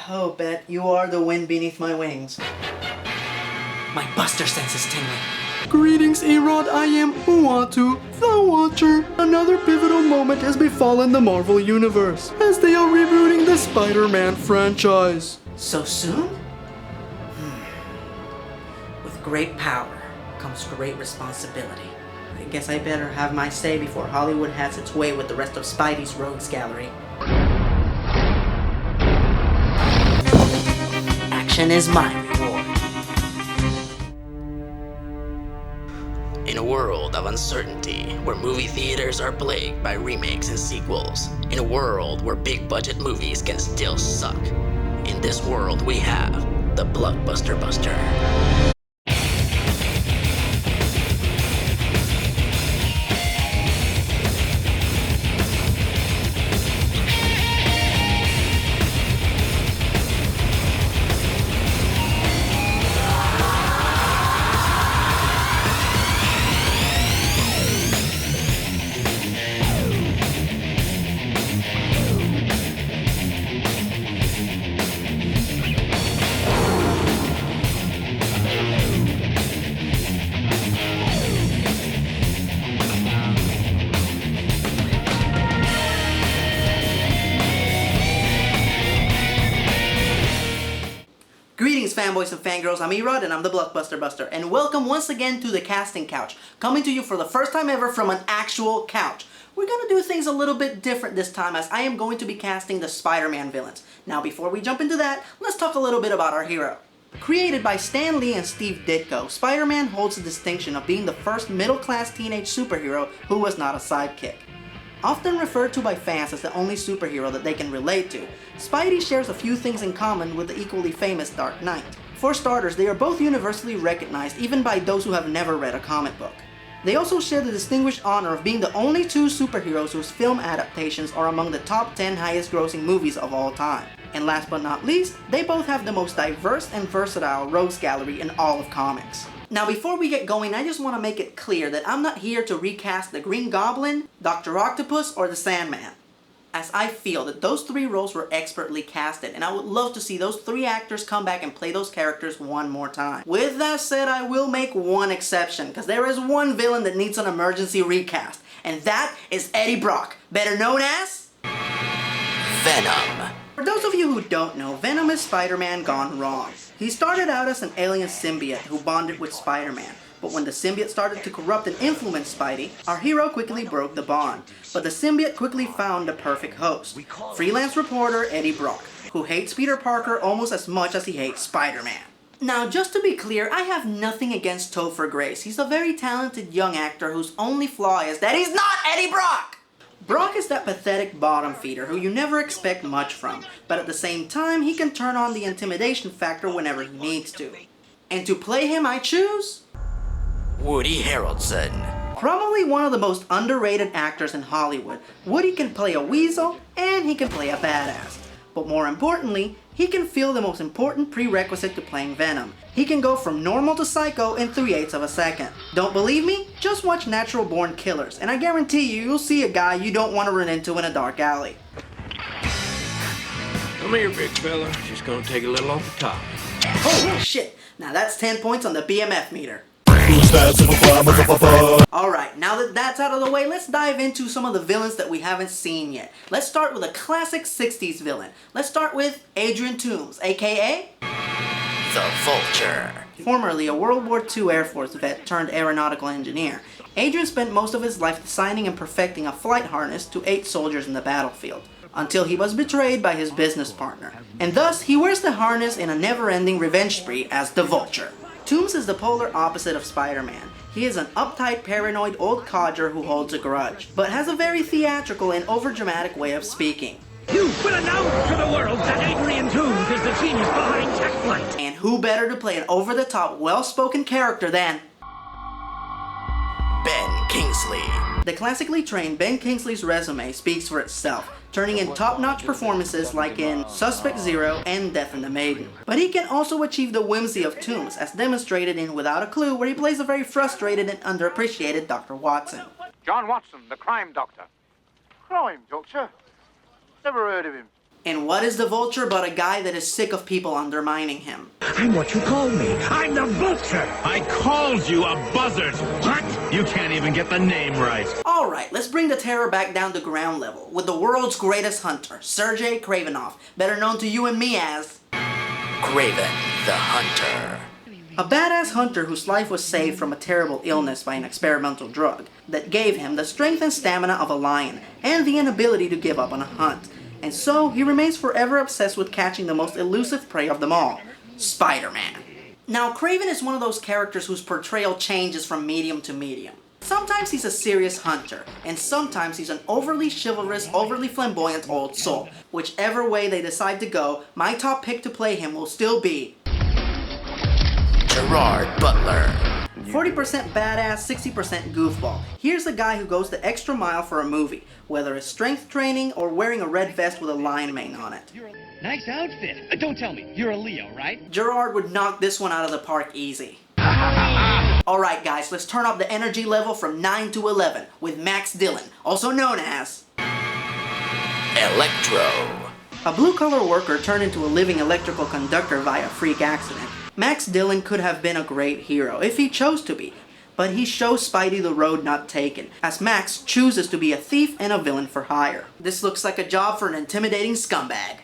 Oh, Bet, you are the wind beneath my wings. My buster sense is tingling. Greetings, ERod, I am Uatu, the Vulture. Another pivotal moment has befallen the Marvel Universe, as they are rebooting the Spider-Man franchise. So soon? With great power comes great responsibility. I guess I better have my say before Hollywood has its way with the rest of Spidey's rogues gallery. Action is my reward. In a world of uncertainty, where movie theaters are plagued by remakes and sequels, in a world where big budget movies can still suck, in this world we have the Blockbuster Buster. Greetings, fanboys and fangirls, I'm ERod and I'm the Blockbuster Buster, and welcome once again to the casting couch, coming to you for the first time ever from an actual couch. We're gonna do things a little bit different this time, as I am going to be casting the Spider-Man villains. Now before we jump into that, let's talk a little bit about our hero. Created by Stan Lee and Steve Ditko, Spider-Man holds the distinction of being the first middle-class teenage superhero who was not a sidekick. Often referred to by fans as the only superhero that they can relate to, Spidey shares a few things in common with the equally famous Dark Knight. For starters, they are both universally recognized even by those who have never read a comic book. They also share the distinguished honor of being the only two superheroes whose film adaptations are among the top 10 highest grossing movies of all time. And last but not least, they both have the most diverse and versatile rogues gallery in all of comics. Now before we get going, I just want to make it clear that I'm not here to recast the Green Goblin, Dr. Octopus, or the Sandman, as I feel that those three roles were expertly casted, and I would love to see those three actors come back and play those characters one more time. With that said, I will make one exception, because there is one villain that needs an emergency recast, and that is Eddie Brock, better known as Venom. For those of you who don't know, Venom is Spider-Man gone wrong. He started out as an alien symbiote who bonded with Spider-Man, but when the symbiote started to corrupt and influence Spidey, our hero quickly broke the bond. But the symbiote quickly found the perfect host, freelance reporter Eddie Brock, who hates Peter Parker almost as much as he hates Spider-Man. Now, just to be clear, I have nothing against Topher Grace. He's a very talented young actor whose only flaw is that he's not Eddie Brock! Brock is that pathetic bottom feeder who you never expect much from, but at the same time, he can turn on the intimidation factor whenever he needs to. And to play him, I choose Woody Harrelson. probably one of the most underrated actors in Hollywood. Woody can play a weasel, and he can play a badass. But more importantly, he can feel the most important prerequisite to playing Venom. He can go from normal to psycho in 3/8 of a second. Don't believe me? Just watch Natural Born Killers, and I guarantee you'll see a guy you don't want to run into in a dark alley. Come here, big fella. Just gonna take a little off the top. Oh shit, now that's 10 points on the BMF meter. Alright, now that that's out of the way, let's dive into some of the villains that we haven't seen yet. Let's start with a classic 60s villain. Let's start with Adrian Toomes, aka The Vulture. formerly a World War II Air Force vet turned aeronautical engineer. Adrian spent most of his life designing and perfecting a flight harness to aid soldiers in the battlefield, until he was betrayed by his business partner. And thus, he wears the harness in a never-ending revenge spree as the Vulture. Toomes is the polar opposite of Spider-Man. He is an uptight, paranoid old codger who holds a grudge, but has a very theatrical and overdramatic way of speaking. You will announce to the world that Adrian Toomes is the genius behind tech flight. And who better to play an over-the-top, well-spoken character than Ben Kingsley. The classically trained Ben Kingsley's resume speaks for itself, turning in top-notch performances like in Suspect Zero and Death and the Maiden. But he can also achieve the whimsy of Toomes, as demonstrated in Without a Clue, where he plays a very frustrated and underappreciated Dr. Watson. John Watson, the crime doctor. Crime doctor? Never heard of him. And what is the Vulture but a guy that is sick of people undermining him? I'm what you call me. I'm the Vulture. I called you a buzzard. What? You can't even get the name right. Alright, let's bring the terror back down to ground level with the world's greatest hunter, Sergei Kravenov, better known to you and me as... Kraven the Hunter. A badass hunter whose life was saved from a terrible illness by an experimental drug that gave him the strength and stamina of a lion and the inability to give up on a hunt. And so, he remains forever obsessed with catching the most elusive prey of them all, Spider-Man. Now, Kraven is one of those characters whose portrayal changes from medium to medium. Sometimes he's a serious hunter, and sometimes he's an overly chivalrous, overly flamboyant old soul. Whichever way they decide to go, my top pick to play him will still be... ERod Butler. 40% badass, 60% goofball. Here's a guy who goes the extra mile for a movie, whether it's strength training or wearing a red vest with a lion mane on it. Nice outfit. Don't tell me. You're a Leo, right? ERod would knock this one out of the park easy. Alright guys, let's turn up the energy level from 9 to 11 with Max Dillon, also known as... Electro. A blue-collar worker turned into a living electrical conductor via freak accident. Max Dillon could have been a great hero if he chose to be, but he shows Spidey the road not taken, as Max chooses to be a thief and a villain for hire. This looks like a job for an intimidating scumbag.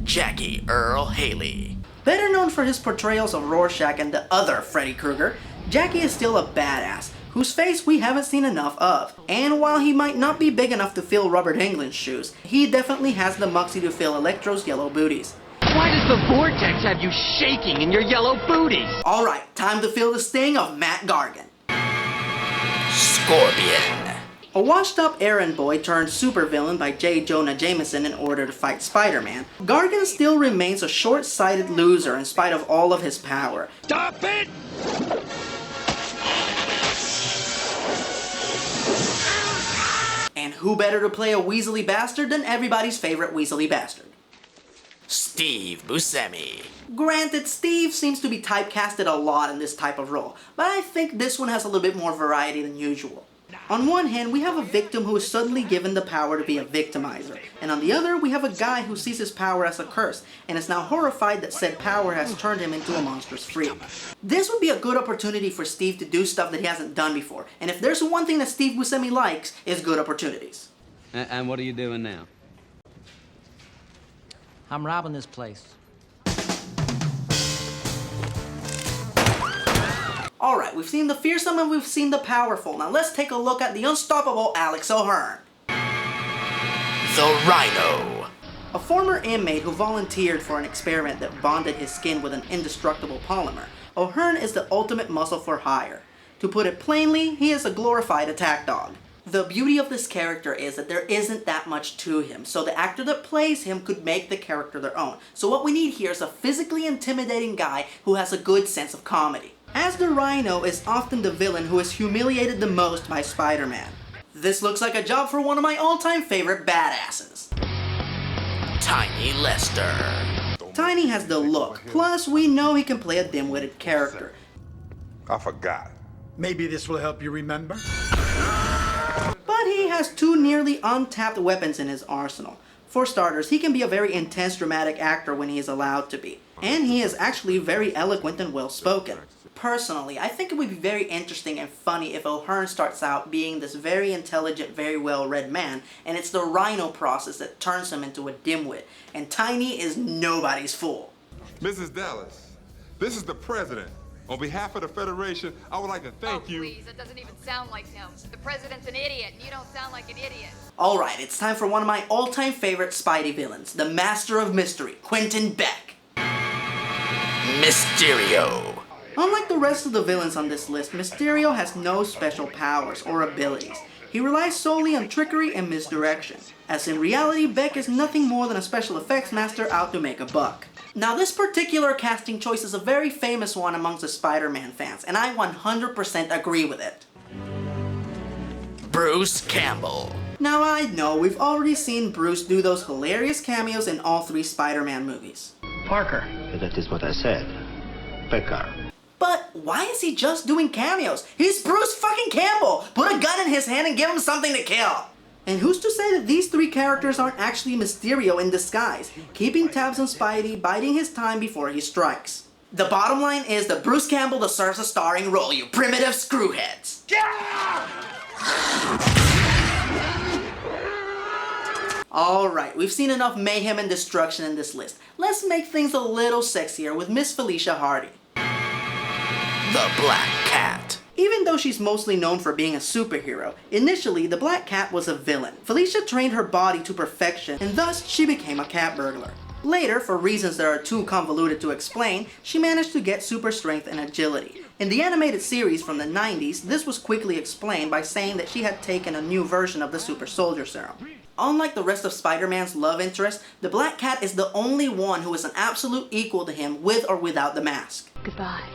Jackie Earl Haley. Better known for his portrayals of Rorschach and the other Freddy Krueger, Jackie is still a badass, whose face we haven't seen enough of. And while he might not be big enough to fill Robert Englund's shoes, he definitely has the moxie to fill Electro's yellow booties. Why does the vortex have you shaking in your yellow booties? Alright, time to feel the sting of Matt Gargan. Scorpion. A washed-up errand boy turned supervillain by J. Jonah Jameson in order to fight Spider-Man, Gargan still remains a short-sighted loser in spite of all of his power. Stop it! And who better to play a Weasley bastard than everybody's favorite Weasley bastard? Steve Buscemi. Granted, Steve seems to be typecasted a lot in this type of role, but I think this one has a little bit more variety than usual. On one hand, we have a victim who is suddenly given the power to be a victimizer, and on the other, we have a guy who sees his power as a curse, and is now horrified that said power has turned him into a monstrous freak. This would be a good opportunity for Steve to do stuff that he hasn't done before, and if there's one thing that Steve Buscemi likes, is good opportunities. And what are you doing now? I'm robbing this place. Alright, we've seen the fearsome and we've seen the powerful. Now let's take a look at the unstoppable Alex O'Hearn. The Rhino. A former inmate who volunteered for an experiment that bonded his skin with an indestructible polymer, O'Hearn is the ultimate muscle for hire. To put it plainly, he is a glorified attack dog. The beauty of this character is that there isn't that much to him, so the actor that plays him could make the character their own. So what we need here is a physically intimidating guy who has a good sense of comedy. As the Rhino is often the villain who is humiliated the most by Spider-Man. This looks like a job for one of my all-time favorite badasses. Tiny Lester. Tiny has the look, plus we know he can play a dim-witted character. I forgot. Maybe this will help you remember? But he has two nearly untapped weapons in his arsenal. For starters, he can be a very intense dramatic actor when he is allowed to be. And he is actually very eloquent and well-spoken. Personally, I think it would be very interesting and funny if O'Hearn starts out being this very intelligent, very well-read man, and it's the Rhino process that turns him into a dimwit, and Tiny is nobody's fool. Mrs. Dallas, this is the president. On behalf of the Federation, I would like to thank you. Please, that doesn't even sound like him. The president's an idiot, and you don't sound like an idiot. Alright, it's time for one of my all-time favorite Spidey villains, the Master of Mystery, Quentin Beck. Mysterio. Unlike the rest of the villains on this list, Mysterio has no special powers or abilities. He relies solely on trickery and misdirection, as in reality, Beck is nothing more than a special effects master out to make a buck. Now this particular casting choice is a very famous one amongst the Spider-Man fans, and I 100% agree with it. Bruce Campbell. Now I know, we've already seen Bruce do those hilarious cameos in all three Spider-Man movies. Parker. That is what I said. Pecker. But why is he just doing cameos? He's Bruce fucking Campbell! Put a gun in his hand and give him something to kill! And who's to say that these three characters aren't actually Mysterio in disguise, keeping tabs on Spidey, biding his time before he strikes? The bottom line is that Bruce Campbell deserves a starring role, you primitive screwheads. Alright, we've seen enough mayhem and destruction in this list. Let's make things a little sexier with Miss Felicia Hardy. The Black Cat. Even though she's mostly known for being a superhero, initially the Black Cat was a villain. Felicia trained her body to perfection, and thus she became a cat burglar. Later, for reasons that are too convoluted to explain, she managed to get super strength and agility. In the animated series from the 90s, this was quickly explained by saying that she had taken a new version of the super soldier serum. Unlike the rest of Spider-Man's love interest, the Black Cat is the only one who is an absolute equal to him with or without the mask. Goodbye.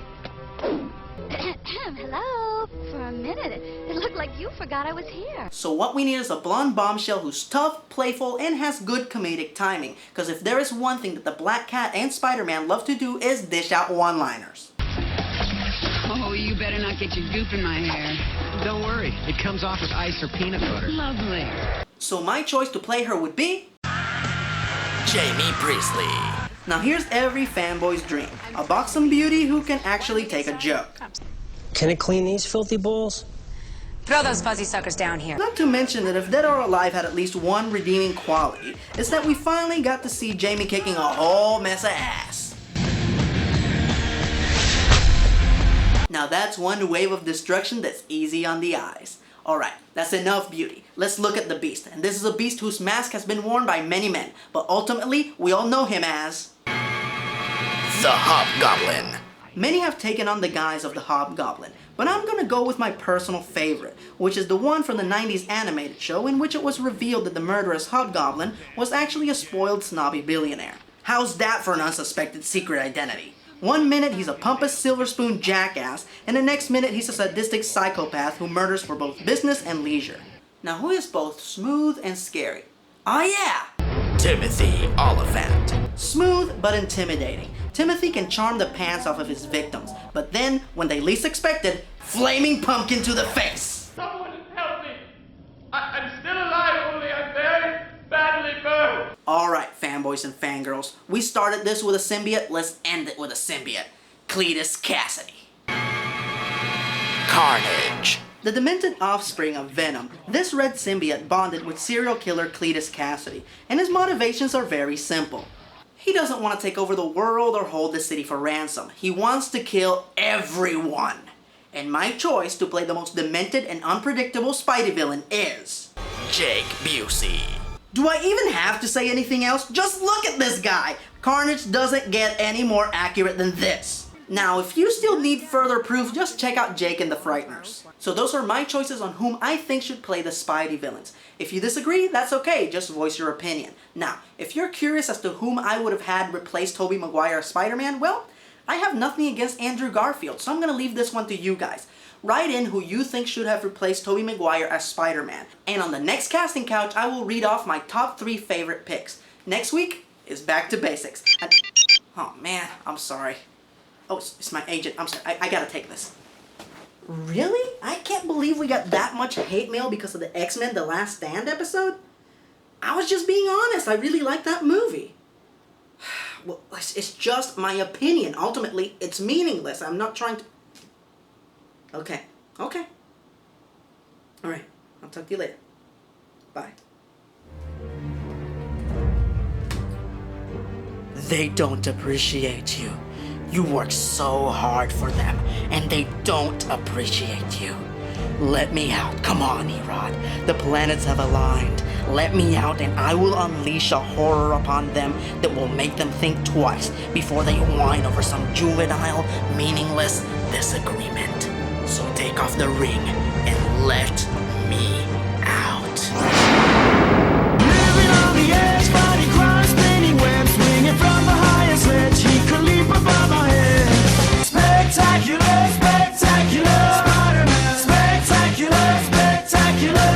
Hello. For a minute, it looked like you forgot I was here. So what we need is a blonde bombshell who's tough, playful, and has good comedic timing. Because if there is one thing that the Black Cat and Spider-Man love to do is dish out one-liners. Oh, you better not get your goop in my hair. Don't worry, it comes off with ice or peanut butter. Lovely. So my choice to play her would be... Jamie Priestley. Now here's every fanboy's dream. A buxom beauty who can actually take a joke. Can it clean these filthy balls? Throw those fuzzy suckers down here. Not to mention that if Dead or Alive had at least one redeeming quality, it's that we finally got to see Jamie kicking a whole mess of ass. Now that's one wave of destruction that's easy on the eyes. Alright, that's enough beauty. Let's look at the Beast. And this is a Beast whose mask has been worn by many men, but ultimately, we all know him as... the Hobgoblin. Many have taken on the guise of the Hobgoblin, but I'm gonna go with my personal favorite, which is the one from the 90s animated show in which it was revealed that the murderous Hobgoblin was actually a spoiled snobby billionaire. How's that for an unsuspected secret identity? One minute he's a pompous silver spoon jackass, and the next minute he's a sadistic psychopath who murders for both business and leisure. Now who is both smooth and scary? Ah yeah! Timothy Oliphant. Smooth but intimidating. Timothy can charm the pants off of his victims, but then, when they least expect it, flaming pumpkin to the face! Someone help me! I'm still alive, only I'm very badly burned! Alright, fanboys and fangirls. We started this with a symbiote, let's end it with a symbiote. Cletus Cassidy. Carnage. The demented offspring of Venom, this red symbiote bonded with serial killer Cletus Cassidy, and his motivations are very simple. He doesn't want to take over the world or hold the city for ransom. He wants to kill everyone. And my choice to play the most demented and unpredictable Spidey villain is... Jake Busey. Do I even have to say anything else? Just look at this guy! Carnage doesn't get any more accurate than this. Now, if you still need further proof, just check out Jake and the Frighteners. So those are my choices on whom I think should play the Spidey villains. If you disagree, that's okay, just voice your opinion. Now, if you're curious as to whom I would have had replace Tobey Maguire as Spider-Man, well, I have nothing against Andrew Garfield, so I'm gonna leave this one to you guys. Write in who you think should have replaced Tobey Maguire as Spider-Man. And on the next casting couch, I will read off my top 3 favorite picks. Next week is back to basics. Oh man, I'm sorry. Oh, it's my agent. I'm sorry. I gotta take this. Really? I can't believe we got that much hate mail because of the X-Men The Last Stand episode? I was just being honest. I really like that movie. Well, it's just my opinion. Ultimately, it's meaningless. I'm not trying to... Okay. Okay. Alright. I'll talk to you later. Bye. They don't appreciate you. You work so hard for them, and they don't appreciate you. Let me out. Come on, ERod. The planets have aligned. Let me out, and I will unleash a horror upon them that will make them think twice before they whine over some juvenile, meaningless disagreement. So take off the ring and let me out. Living on the edge, fighting crime, spinning webs, swinging from the highest ledge. He could leap above my head. Spectacular, spectacular, Spider-Man. Spectacular, spectacular,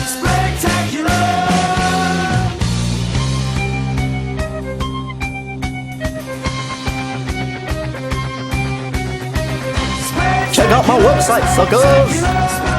spectacular. Check out my website, suckers!